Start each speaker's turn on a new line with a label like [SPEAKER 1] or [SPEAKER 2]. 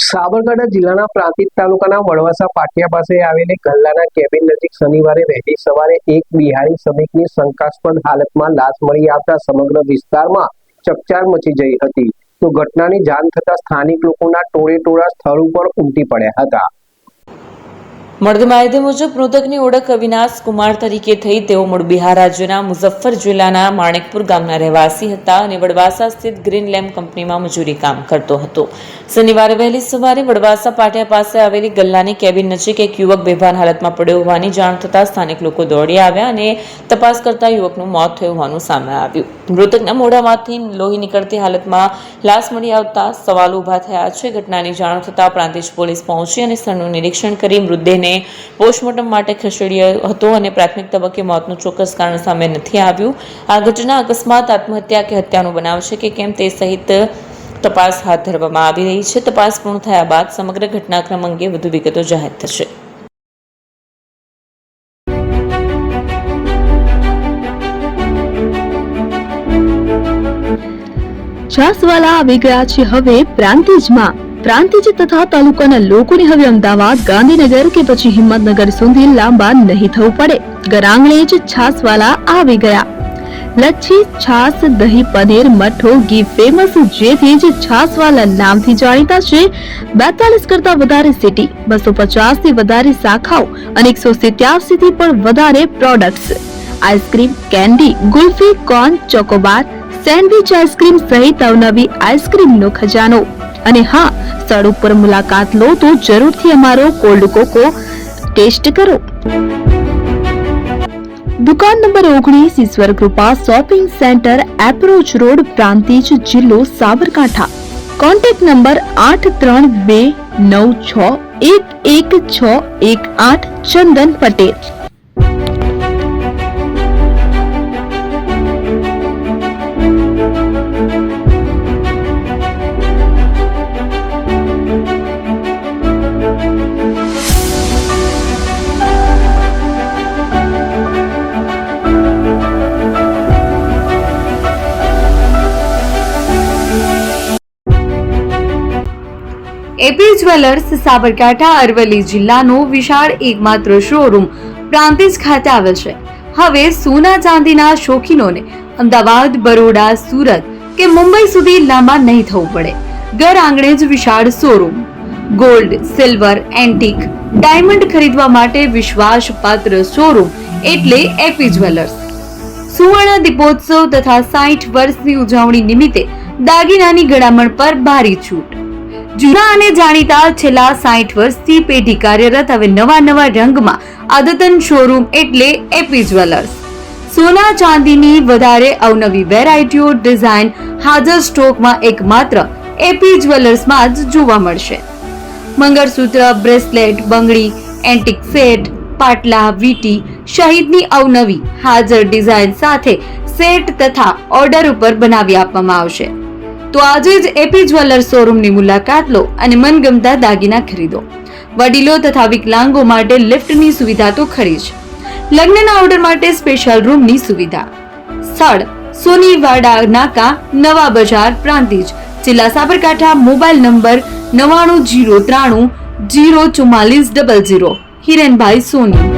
[SPEAKER 1] સાબરકાંઠા જિલ્લાના પ્રાંતિજ તાલુકાના વડવાસા પાટિયા પાસે આવેલી ગલ્લાના કેબિન નજીક શનિવારે વહેલી સવારે એક બિહારી શ્રમિકની શંકાસ્પદ હાલતમાં લાશ મળી આવતા સમગ્ર વિસ્તારમાં ચકચાર મચી ગઈ હતી. તો ઘટનાની જાણ થતાં સ્થાનિક લોકોના ટોળેટોળા સ્થળ ઉપર ઉમટી પડ્યા હતા.
[SPEAKER 2] મળતી માહિતી મુજબ મૃતકની ઓળખ અવિનાશ કુમાર તરીકે થઈ. તેઓ મૂળ બિહાર રાજ્યના મુઝફ્ફર જિલ્લાના માણેકપુર ગામના રહેવાસી હતા અને વડવાસા સ્થિત ગ્રીન લેમ્પ કંપનીમાં મજૂરી કામ કરતો હતો. શનિવારે વહેલી સવારે વડવાસા પાટિયા પાસે આવેલી ગલ્લાની કેબિન નજીક એક યુવક બેભાન હાલતમાં પડ્યો હોવાની જાણ થતાં સ્થાનિક લોકો દોડી આવ્યા અને તપાસ કરતા યુવકનું મોત થયું હોવાનું સામે આવ્યું. મૃતકના મોઢામાંથી લોહી નીકળતી હાલતમાં લાશ મળી આવતા સવાલ ઉભા થયા છે. ઘટનાની જાણ થતાં પ્રાંતિજ પોલીસ પહોંચી અને સ્થળનું નિરીક્ષણ કરી મૃતદેહને પોસ્ટમોર્ટમ માટે ખસેડ્યો હતો અને પ્રાથમિક તબક્કે મોતનું ચોક્કસ કારણ સામે નથી આવ્યું. આ ઘટના અકસ્માત, આત્મહત્યા કે હત્યાનો બનાવ છે કે કેમ તે સહિત તપાસ હાથ ધરવામાં આવી રહી છે. તપાસ પૂર્ણ થયા બાદ સમગ્ર ઘટનાક્રમ અંગે વધુ વિગતો જાહેર થશે.
[SPEAKER 3] છાસવાલા આવી ગયા છે હવે પ્રાંતિજમાં. પ્રાંતિજ તથા તાલુકાના લોકોને હવે અમદાવાદ, ગાંધીનગર કે પછી હિંમતનગર સુધી લાંબા નહીં થવું પડે. ઘર આંગણે જ છાસવાલા આવી ગયા. લચ્છી, છાસ, દહીં, પનીર, મઠ્ઠો, ઘી ફેમસ, જેથી જ છાસવાલા નામથી જાણીતા છે. 42 કરતા વધારે સિટી, 250 થી વધારે શાખાઓ અને 187 થી પણ વધારે products. Ice cream, candy, kulfi, corn, Chocobar, sandwich ice cream સહિત અવનવી આઈસ્ક્રીમનો ખજાનો. અને હા, સ્થળ ઉપર મુલાકાત લો તો જરૂરથી અમારો કોલ્ડ કોકો ટેસ્ટ કરો. દુકાન number 19, Ishwar Krupa shopping centre, approach road, Prantij, જિલ્લો Sabarkantha. Contact number 8329611618. Chandan Patel.
[SPEAKER 4] AP jewellers Sabarkantha Aravalli જિલ્લાનો વિશાળ એકમાત્ર શોરૂમ પ્રાંતિજ ખાતે આવેલ છે. હવે સોના ચાંદીના શોખીનોને અમદાવાદ, બરોડા, સુરત કે મુંબઈ સુધી લાંબા નહીં થવું પડે. ઘર આંગણે જ વિશાળ showroom. Gold, silver, antique, diamond ખરીદવા માટે વિશ્વાસપાત્ર શોરૂમ એટલે એપી જ્વેલર્સ. સુવર્ણ દીપોત્સવ તથા 60 વર્ષની ઉજવણી નિમિત્તે દાગીનાની ગળામણ પર ભારી છૂટ. જૂના અને જાણીતા છેલ્લા 60 વર્ષથી પેઢી કાર્યરત હવે નવા રંગમાં અદ્યતન શોરૂમ એટલે એપી જ્વેલર્સ. સોના ચાંદીની વધારે અવનવી વેરાયટીઓ, ડિઝાઇન હાજર સ્ટોકમાં એકમાત્ર એપી જ્વેલર્સમાં જ જોવા મળશે. મંગળસૂત્ર, બ્રેસલેટ, બંગડી, એન્ટિક સેટ, પાટલા, વીટી સહિતની અવનવી હાજર ડિઝાઇન સાથે સેટ તથા ઓર્ડર ઉપર બનાવી આપવામાં આવશે. તો આજે જ એપી જ્વેલર્સ શોરૂમની મુલાકાત લો અને મનગમતા દાગીના ખરીદો. વડીલો તથા વિકલાંગો માટે લિફ્ટની સુવિધા તો ખરી જ. લગ્નના ઓર્ડર માટે સ્પેશિયલ રૂમની સુવિધા. સ્થળ સોનીવાડા નાકા, નવા બજાર, પ્રાંતિજ, જિલ્લા સાબરકાંઠા. Mobile number 9903004400. હિરેનભાઈ સોની.